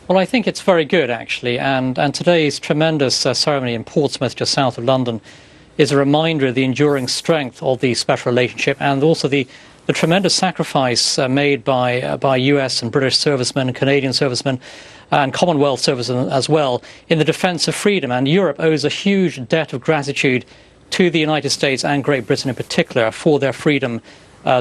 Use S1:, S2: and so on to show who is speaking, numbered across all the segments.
S1: Well, I think it's very good, actually, and today's tremendous ceremony in Portsmouth, just south of London, is a reminder of the enduring strength of the special relationship and also the tremendous sacrifice made by US and British servicemen, Canadian servicemen, and Commonwealth servicemen as well in the defence of freedom. And Europe owes a huge debt of gratitude to the United States and Great Britain in particular for their freedom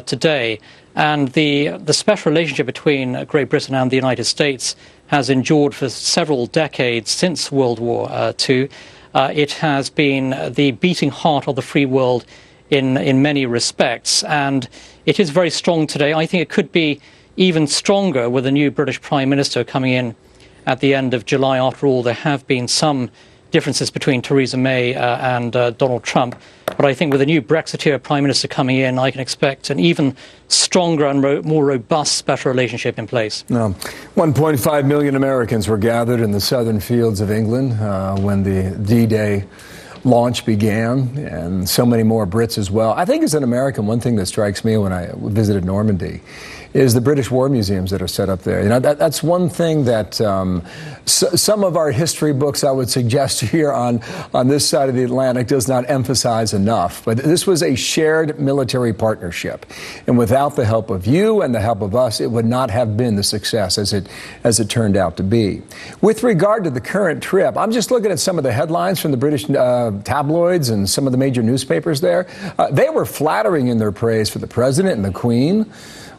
S1: today. And the special relationship between Great Britain and the United States has endured for several decades since World War II. It has been the beating heart of the free world in many respects, and it is very strong today. I think it could be even stronger with a new British Prime Minister coming in at the end of July. After all, there have been some differences between Theresa May and Donald Trump. But I think with a new Brexiteer Prime Minister coming in, I can expect an even stronger and more robust special relationship in place. Now,
S2: 1.5 million Americans were gathered in the southern fields of England when the D-Day launch began, and so many more Brits as well. I think as an American, one thing that strikes me when I visited Normandy is the British war museums that are set up there. You know, that's one thing that some of our history books, I would suggest here on this side of the Atlantic, does not emphasize enough. But this was a shared military partnership, and without the help of you and the help of us, it would not have been the success as it turned out to be. With regard to the current trip, I'm just looking at some of the headlines from the British tabloids and some of the major newspapers there. They were flattering in their praise for the president and the Queen.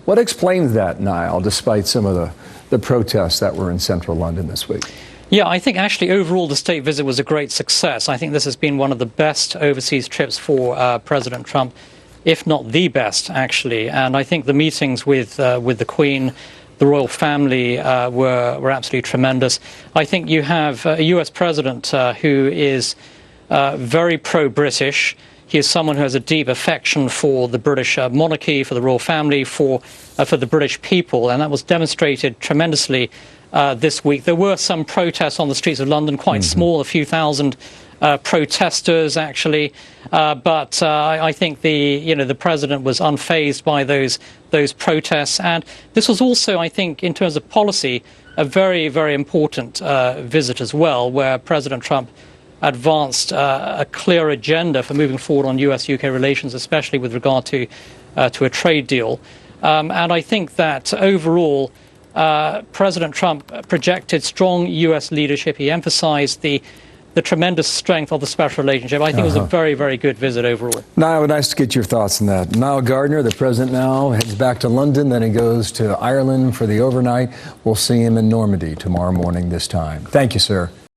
S2: What explains that, Nile, despite some of the protests that were in central London this week?
S1: Yeah, I think actually overall the state visit was a great success. I think this has been one of the best overseas trips for President Trump, if not the best, actually. And I think the meetings with the Queen, the royal family were absolutely tremendous. I think you have a US president who is very pro-British. He is someone who has a deep affection for the British monarchy, for the royal family, for the British people, and that was demonstrated tremendously this week. There were some protests on the streets of London, quite small, a few thousand protesters actually, but I think the president was unfazed by those protests, and this was also, I think, in terms of policy, a very, very important visit as well, where President Trump advanced a clear agenda for moving forward on US-UK relations, especially with regard to a trade deal. And I think that overall, President Trump projected strong US leadership. He emphasized the tremendous strength of the special relationship. I think it was a very, very good visit overall.
S2: Niall, nice to get your thoughts on that. Nile Gardiner, the president now, heads back to London, then he goes to Ireland for the overnight. We'll see him in Normandy tomorrow morning this time. Thank you, sir.